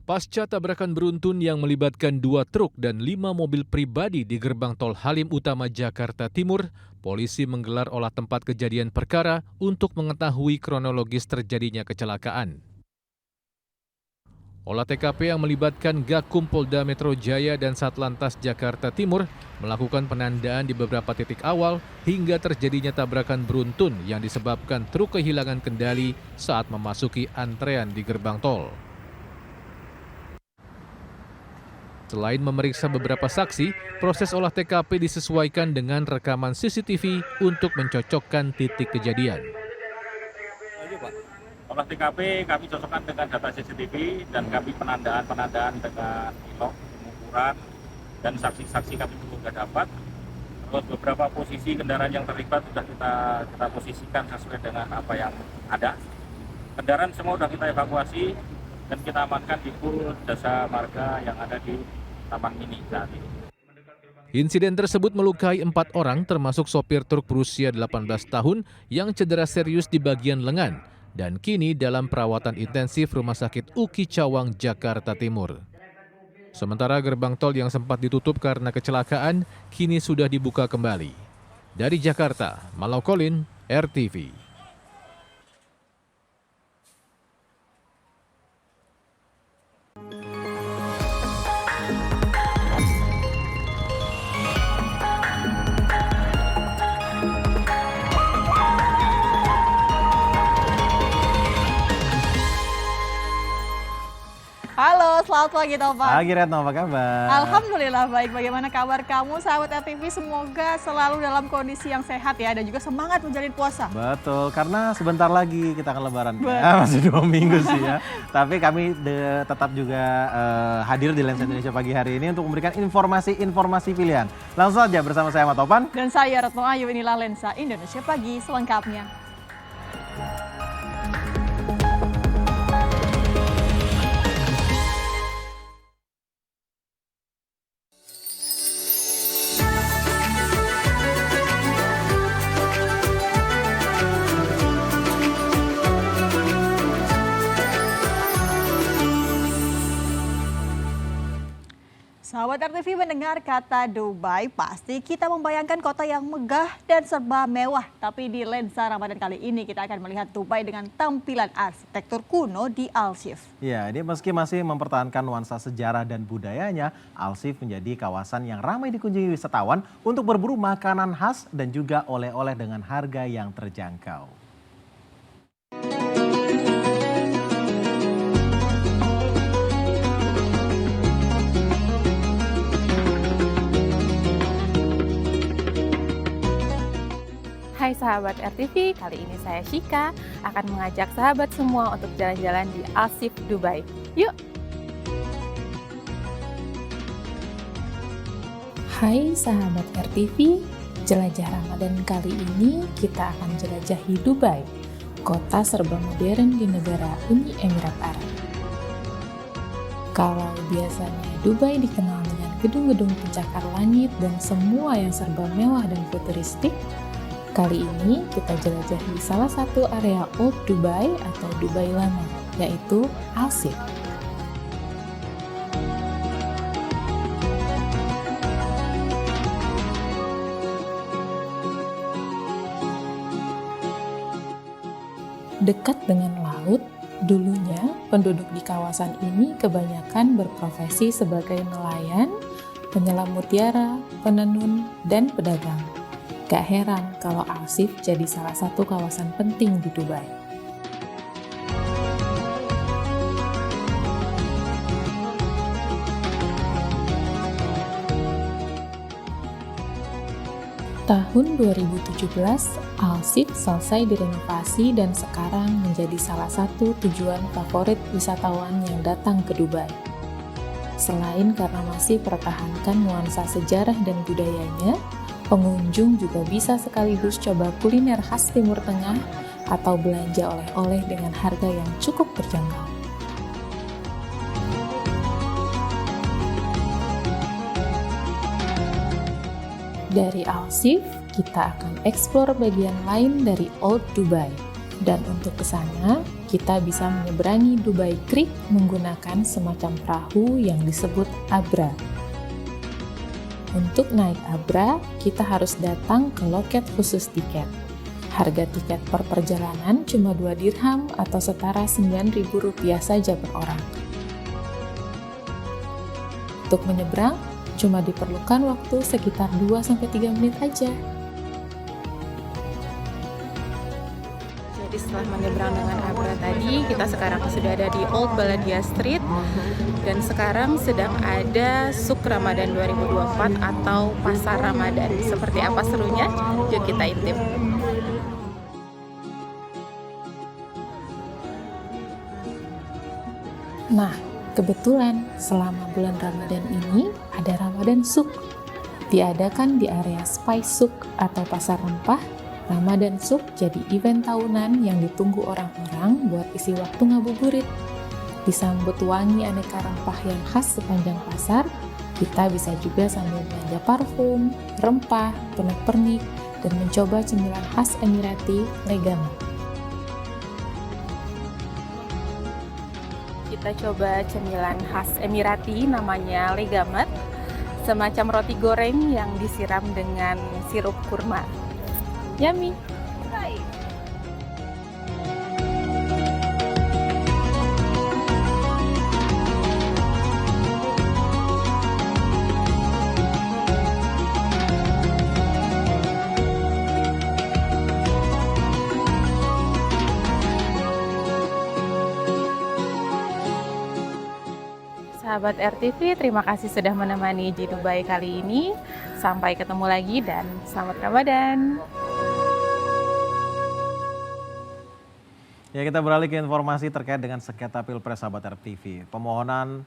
Pasca tabrakan beruntun yang melibatkan 2 truk dan 5 mobil pribadi di gerbang tol Halim Utama Jakarta Timur, polisi menggelar olah tempat kejadian perkara untuk mengetahui kronologis terjadinya kecelakaan. Olah TKP yang melibatkan Gakum Polda Metro Jaya dan Satlantas Jakarta Timur melakukan penandaan di beberapa titik awal hingga terjadinya tabrakan beruntun yang disebabkan truk kehilangan kendali saat memasuki antrean di gerbang tol. Selain memeriksa beberapa saksi, proses olah TKP disesuaikan dengan rekaman CCTV untuk mencocokkan titik kejadian. Olah TKP kami cocokkan dengan data CCTV dan kami penandaan dengan ilok, pengukuran, dan saksi-saksi kami juga dapat. Terus beberapa posisi kendaraan yang terlibat sudah kita posisikan sesuai dengan apa yang ada. Kendaraan semua sudah kita evakuasi dan kita amankan di pool jasa marga yang ada di Taman Mini saat ini. Insiden tersebut melukai 4 orang termasuk sopir truk berusia 18 tahun yang cedera serius di bagian lengan dan kini dalam perawatan intensif Rumah Sakit Uki Cawang, Jakarta Timur. Sementara gerbang tol yang sempat ditutup karena kecelakaan kini sudah dibuka kembali. Dari Jakarta, Malau Kolin, RTV. Halo, selamat pagi Tovan. Pagi Retno, apa kabar? Alhamdulillah baik. Bagaimana kabar kamu, sahabat RTV? Semoga selalu dalam kondisi yang sehat ya dan juga semangat menjalin puasa. Betul, karena sebentar lagi kita akan lebaran. Ya, masih 2 minggu sih ya. Tapi kami tetap juga hadir di Lensa Indonesia pagi hari ini untuk memberikan informasi pilihan. Langsung saja bersama saya Ahmad Topan. Dan saya Retno Ayu, inilah Lensa Indonesia pagi selengkapnya. Sahabat RTV, mendengar kata Dubai, pasti kita membayangkan kota yang megah dan serba mewah. Tapi di Lensa Ramadan kali ini kita akan melihat Dubai dengan tampilan arsitektur kuno di Al-Shif. Ya, ini meski masih mempertahankan nuansa sejarah dan budayanya, Al-Shif menjadi kawasan yang ramai dikunjungi wisatawan untuk berburu makanan khas dan juga oleh-oleh dengan harga yang terjangkau. Hai sahabat RTV, kali ini saya Shika akan mengajak sahabat semua untuk jalan-jalan di Al-Shif Dubai. Yuk! Hai sahabat RTV, jelajah Ramadan kali ini kita akan jelajahi Dubai, kota serba modern di negara Uni Emirat Arab. Kalau biasanya Dubai dikenal dengan gedung-gedung pencakar langit dan semua yang serba mewah dan futuristik, kali ini kita jelajahi salah satu area Old Dubai atau Dubai Lama, yaitu Al-Shif. Dekat dengan laut, dulunya penduduk di kawasan ini kebanyakan berprofesi sebagai nelayan, penyelam mutiara, penenun, dan pedagang. Gak heran kalau Al-Shif jadi salah satu kawasan penting di Dubai. Tahun 2017, Al-Shif selesai direnovasi dan sekarang menjadi salah satu tujuan favorit wisatawan yang datang ke Dubai. Selain karena masih pertahankan nuansa sejarah dan budayanya, pengunjung juga bisa sekaligus coba kuliner khas Timur Tengah atau belanja oleh-oleh dengan harga yang cukup terjangkau. Dari Al-Shif, kita akan eksplor bagian lain dari Old Dubai. Dan untuk ke sana, kita bisa menyeberangi Dubai Creek menggunakan semacam perahu yang disebut Abra. Untuk naik Abra, kita harus datang ke loket khusus tiket. Harga tiket per perjalanan cuma 2 dirham atau setara Rp9.000 saja per orang. Untuk menyeberang, cuma diperlukan waktu sekitar 2-3 menit aja. Jadi setelah menyeberang dengan Abra tadi, kita sekarang sudah ada di Old Baladia Street dan sekarang sedang ada Suk Ramadan 2024 atau Pasar Ramadan. Seperti apa serunya? Yuk kita intip. Nah, kebetulan selama bulan Ramadan ini ada Ramadan Suk. Diadakan di area Spice Suk atau pasar rempah. Ramadan Suk jadi event tahunan yang ditunggu orang-orang buat isi waktu ngabuburit. Disambut wangi aneka rempah yang khas sepanjang pasar, kita bisa juga sambil belanja parfum, rempah, pernik-pernik, dan mencoba cemilan khas Emirati, Legamat. Kita coba cemilan khas Emirati namanya Legamat, semacam roti goreng yang disiram dengan sirup kurma. Yummy! Sahabat RTV, terima kasih sudah menemani di Dubai kali ini. Sampai ketemu lagi dan selamat Ramadan. Ya, kita beralih ke informasi terkait dengan sengketa Pilpres sahabat RTV. Pemohon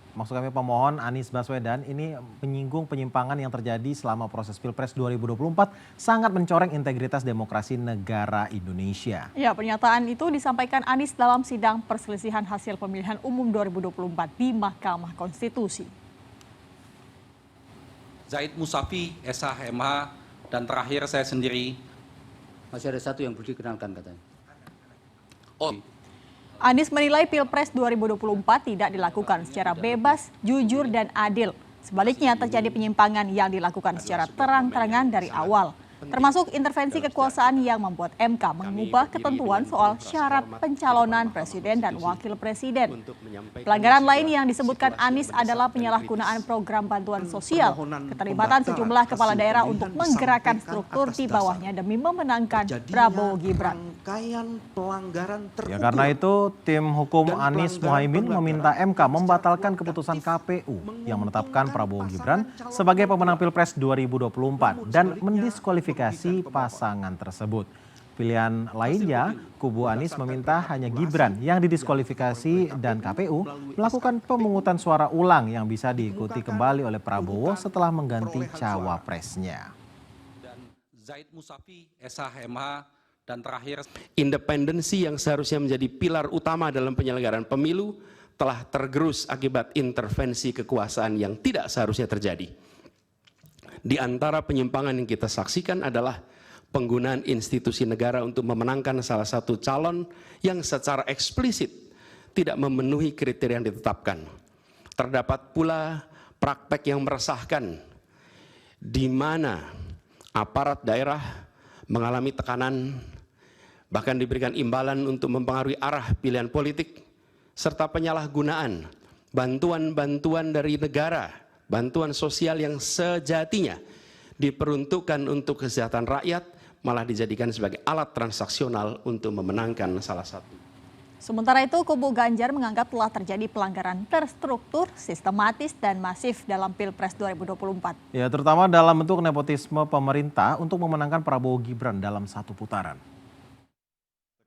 Anies Baswedan ini menyinggung penyimpangan yang terjadi selama proses Pilpres 2024 sangat mencoreng integritas demokrasi negara Indonesia. Ya, pernyataan itu disampaikan Anies dalam sidang perselisihan hasil pemilihan umum 2024 di Mahkamah Konstitusi. Zaid Musafi, SH, MH, dan terakhir saya sendiri. Masih ada satu yang belum dikenalkan katanya. Anies menilai Pilpres 2024 tidak dilakukan secara bebas, jujur, dan adil. Sebaliknya terjadi penyimpangan yang dilakukan secara terang-terangan dari awal. Termasuk intervensi kekuasaan yang membuat MK mengubah ketentuan soal syarat pencalonan presiden dan wakil presiden. Pelanggaran lain yang disebutkan Anies adalah penyalahgunaan program bantuan sosial, keterlibatan sejumlah kepala daerah untuk menggerakkan struktur di bawahnya demi memenangkan Prabowo Gibran. Ya, karena itu tim hukum Anies Muhaimin meminta MK membatalkan keputusan KPU yang menetapkan Prabowo Gibran sebagai pemenang Pilpres 2024 dan mendiskualifikasi pasangan tersebut. Pilihan lainnya, kubu Anies meminta hanya Gibran yang didiskualifikasi dan KPU melakukan pemungutan suara ulang yang bisa diikuti kembali oleh Prabowo setelah mengganti cawapresnya. Zaid Musafi, SH, MH, dan terakhir, independensi yang seharusnya menjadi pilar utama dalam penyelenggaraan pemilu telah tergerus akibat intervensi kekuasaan yang tidak seharusnya terjadi. Di antara penyimpangan yang kita saksikan adalah penggunaan institusi negara untuk memenangkan salah satu calon yang secara eksplisit tidak memenuhi kriteria yang ditetapkan. Terdapat pula praktek yang meresahkan di mana aparat daerah mengalami tekanan, bahkan diberikan imbalan untuk mempengaruhi arah pilihan politik, serta penyalahgunaan bantuan-bantuan dari negara, bantuan sosial yang sejatinya diperuntukkan untuk kesejahteraan rakyat, malah dijadikan sebagai alat transaksional untuk memenangkan salah satu. Sementara itu, kubu Ganjar menganggap telah terjadi pelanggaran terstruktur, sistematis, dan masif dalam Pilpres 2024. Ya, terutama dalam bentuk nepotisme pemerintah untuk memenangkan Prabowo Gibran dalam satu putaran.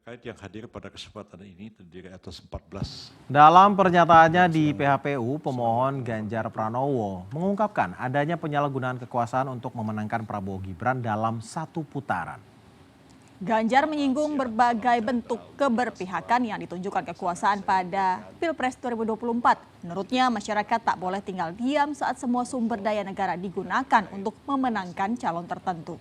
Terkait yang hadir pada kesempatan ini terdiri atas 14. Dalam pernyataannya di PHPU, pemohon Ganjar Pranowo mengungkapkan adanya penyalahgunaan kekuasaan untuk memenangkan Prabowo Gibran dalam satu putaran. Ganjar menyinggung berbagai bentuk keberpihakan yang ditunjukkan kekuasaan pada Pilpres 2024. Menurutnya, masyarakat tak boleh tinggal diam saat semua sumber daya negara digunakan untuk memenangkan calon tertentu.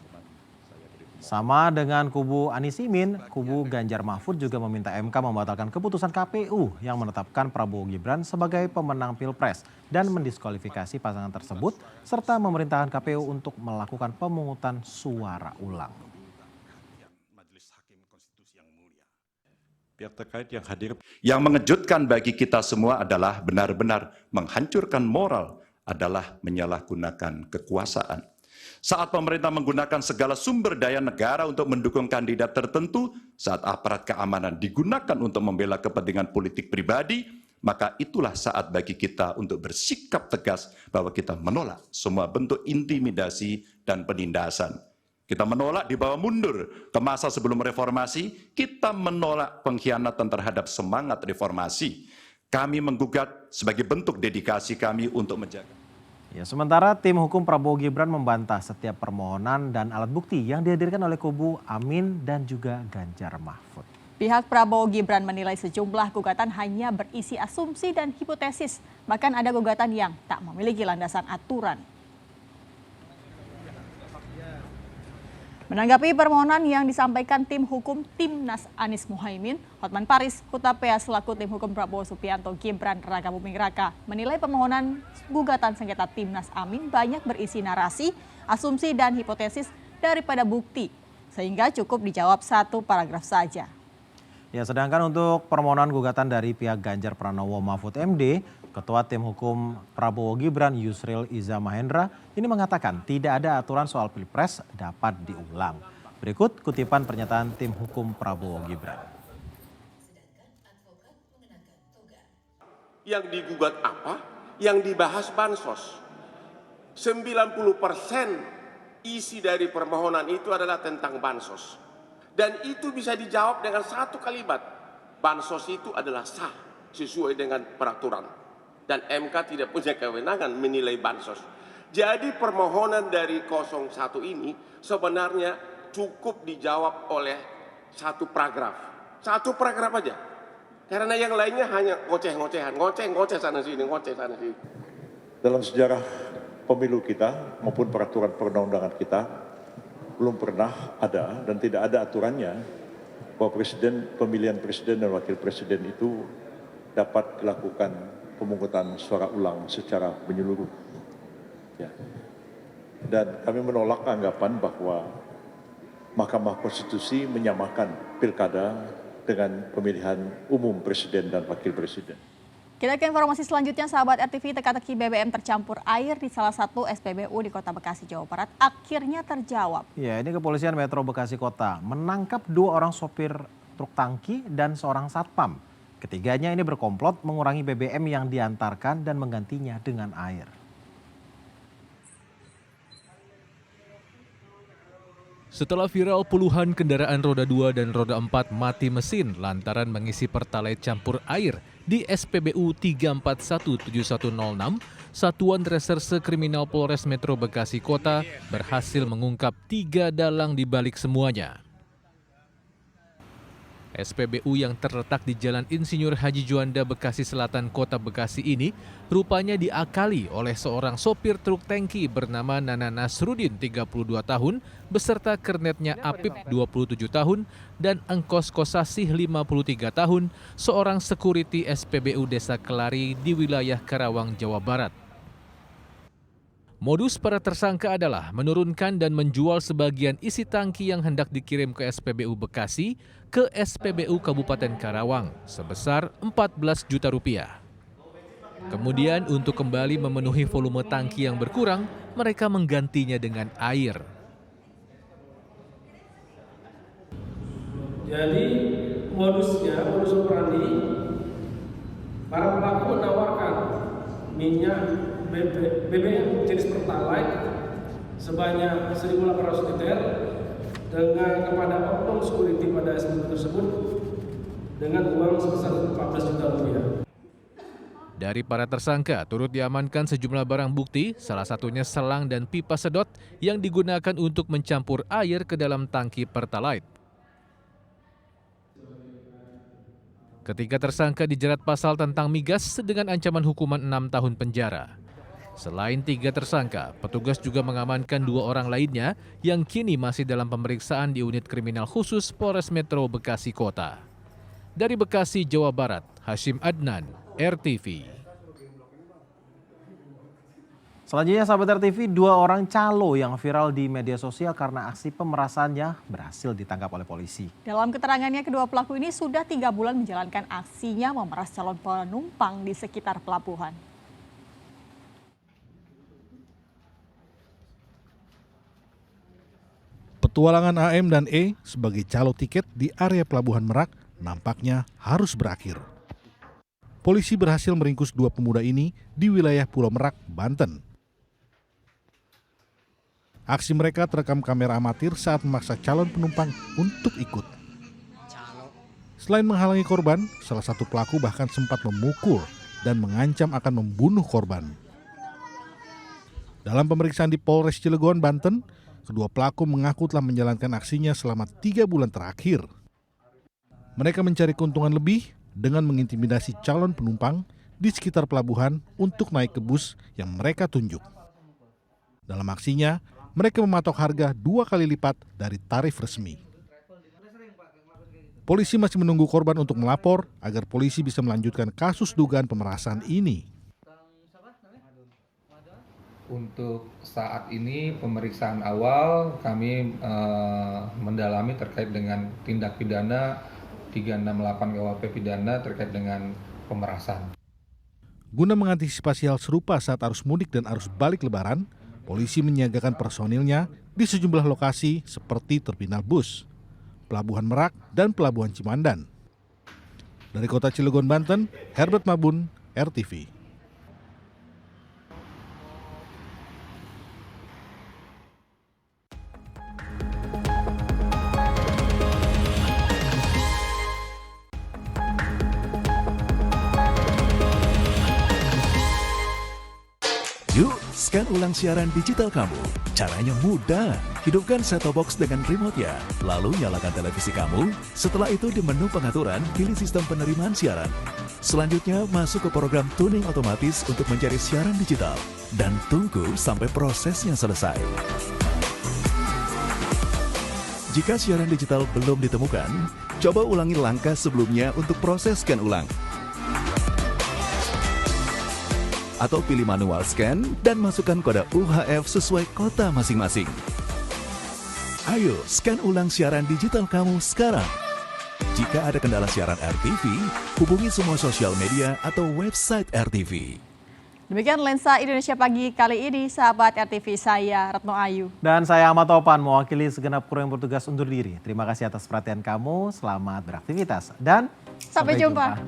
Sama dengan kubu Anies Imin, kubu Ganjar Mahfud juga meminta MK membatalkan keputusan KPU yang menetapkan Prabowo Gibran sebagai pemenang Pilpres dan mendiskualifikasi pasangan tersebut serta memerintahkan KPU untuk melakukan pemungutan suara ulang. Pihak terkait yang hadir. Yang mengejutkan bagi kita semua adalah benar-benar menghancurkan moral adalah menyalahgunakan kekuasaan. Saat pemerintah menggunakan segala sumber daya negara untuk mendukung kandidat tertentu, saat aparat keamanan digunakan untuk membela kepentingan politik pribadi, maka itulah saat bagi kita untuk bersikap tegas bahwa kita menolak semua bentuk intimidasi dan penindasan. Kita menolak dibawa mundur ke masa sebelum reformasi, kita menolak pengkhianatan terhadap semangat reformasi. Kami menggugat sebagai bentuk dedikasi kami untuk menjaga. Ya, sementara tim hukum Prabowo Gibran membantah setiap permohonan dan alat bukti yang dihadirkan oleh kubu Amin dan juga Ganjar Mahfud. Pihak Prabowo Gibran menilai sejumlah gugatan hanya berisi asumsi dan hipotesis. Bahkan ada gugatan yang tak memiliki landasan aturan. Menanggapi permohonan yang disampaikan tim hukum Timnas Anies Muhaimin, Hotman Paris Hutapea selaku tim hukum Prabowo Subianto Gibran Raka Buming Raka menilai permohonan gugatan sengketa Timnas Amin banyak berisi narasi, asumsi dan hipotesis daripada bukti, sehingga cukup dijawab satu paragraf saja. Ya, sedangkan untuk permohonan gugatan dari pihak Ganjar Pranowo Mahfud MD, Ketua Tim Hukum Prabowo Gibran Yusril Iza Mahendra ini mengatakan tidak ada aturan soal Pilpres dapat diulang. Berikut kutipan pernyataan Tim Hukum Prabowo Gibran. Yang digugat apa? Yang dibahas bansos. 90% isi dari permohonan itu adalah tentang bansos. Dan itu bisa dijawab dengan satu kalimat. Bansos itu adalah sah sesuai dengan peraturan. Dan MK tidak punya kewenangan menilai bansos. Jadi permohonan dari 01 ini sebenarnya cukup dijawab oleh satu paragraf. Satu paragraf aja. Karena yang lainnya hanya ngoceh-ngocehan. Ngoceh sana sini, ngoceh sana sini. Dalam sejarah pemilu kita maupun peraturan perundang-undangan kita, belum pernah ada dan tidak ada aturannya bahwa pemilihan presiden dan wakil presiden itu dapat dilakukan pemungutan suara ulang secara menyeluruh. Ya. Dan kami menolak anggapan bahwa Mahkamah Konstitusi menyamakan pilkada dengan pemilihan umum presiden dan wakil presiden. Kita ke informasi selanjutnya, sahabat RTV, teka-teki BBM tercampur air di salah satu SPBU di Kota Bekasi, Jawa Barat akhirnya terjawab. Ya, ini Kepolisian Metro Bekasi Kota menangkap 2 orang sopir truk tangki dan seorang satpam. Ketiganya ini berkomplot mengurangi BBM yang diantarkan dan menggantinya dengan air. Setelah viral puluhan kendaraan roda 2 dan roda 4 mati mesin lantaran mengisi pertalite campur air di SPBU 3417106, Satuan Reserse Kriminal Polres Metro Bekasi Kota berhasil mengungkap 3 dalang di balik semuanya. SPBU yang terletak di Jalan Insinyur Haji Juanda, Bekasi Selatan, Kota Bekasi ini rupanya diakali oleh seorang sopir truk tangki bernama Nana Nasrudin, 32 tahun, beserta kernetnya Apip, 27 tahun, dan Engkos Kosasih, 53 tahun, seorang security SPBU Desa Kelari di wilayah Karawang, Jawa Barat. Modus para tersangka adalah menurunkan dan menjual sebagian isi tangki yang hendak dikirim ke SPBU Bekasi ke SPBU Kabupaten Karawang sebesar 14 juta rupiah. Kemudian untuk kembali memenuhi volume tangki yang berkurang, mereka menggantinya dengan air. Jadi modus operandi, para pelaku menawarkan minyak BBM jenis Pertalite sebanyak 1.800 liter kepada oknum security pada SPBU tersebut dengan uang sebesar 14 juta rupiah. Dari para tersangka turut diamankan sejumlah barang bukti, salah satunya selang dan pipa sedot yang digunakan untuk mencampur air ke dalam tangki Pertalite. Ketiga tersangka dijerat pasal tentang migas dengan ancaman hukuman 6 tahun penjara. Selain 3 tersangka, petugas juga mengamankan 2 orang lainnya yang kini masih dalam pemeriksaan di unit kriminal khusus Polres Metro Bekasi Kota. Dari Bekasi, Jawa Barat, Hashim Adnan, RTV. Selanjutnya sahabat RTV, 2 orang calo yang viral di media sosial karena aksi pemerasannya berhasil ditangkap oleh polisi. Dalam keterangannya, kedua pelaku ini sudah 3 bulan menjalankan aksinya memeras calon penumpang di sekitar pelabuhan. Petualangan AM dan E sebagai calo tiket di area Pelabuhan Merak nampaknya harus berakhir. Polisi berhasil meringkus 2 pemuda ini di wilayah Pulau Merak, Banten. Aksi mereka terekam kamera amatir saat memaksa calon penumpang untuk ikut. Selain menghalangi korban, salah satu pelaku bahkan sempat memukul dan mengancam akan membunuh korban. Dalam pemeriksaan di Polres Cilegon, Banten, kedua pelaku mengaku telah menjalankan aksinya selama 3 bulan terakhir. Mereka mencari keuntungan lebih dengan mengintimidasi calon penumpang di sekitar pelabuhan untuk naik ke bus yang mereka tunjuk. Dalam aksinya, mereka mematok harga 2 kali lipat dari tarif resmi. Polisi masih menunggu korban untuk melapor agar polisi bisa melanjutkan kasus dugaan pemerasan ini. Untuk saat ini pemeriksaan awal kami mendalami terkait dengan tindak pidana 368 KUHP pidana terkait dengan pemerasan. Guna mengantisipasi hal serupa saat arus mudik dan arus balik lebaran, polisi menyiagakan personilnya di sejumlah lokasi seperti terminal bus, Pelabuhan Merak, dan Pelabuhan Cimandan. Dari Kota Cilegon, Banten, Herbert Mabun, RTV. Yuk, scan ulang siaran digital kamu. Caranya mudah. Hidupkan set-top box dengan remote-nya. Lalu nyalakan televisi kamu. Setelah itu di menu pengaturan, pilih sistem penerimaan siaran. Selanjutnya, masuk ke program tuning otomatis untuk mencari siaran digital. Dan tunggu sampai prosesnya selesai. Jika siaran digital belum ditemukan, coba ulangi langkah sebelumnya untuk proses scan ulang. Atau pilih manual scan dan masukkan kode UHF sesuai kota masing-masing. Ayo, scan ulang siaran digital kamu sekarang. Jika ada kendala siaran RTV, hubungi semua sosial media atau website RTV. Demikian Lensa Indonesia Pagi kali ini, sahabat RTV, saya Retno Ayu. Dan saya Ahmad Topan, mewakili segenap kru yang bertugas undur diri. Terima kasih atas perhatian kamu, selamat beraktivitas, dan sampai jumpa.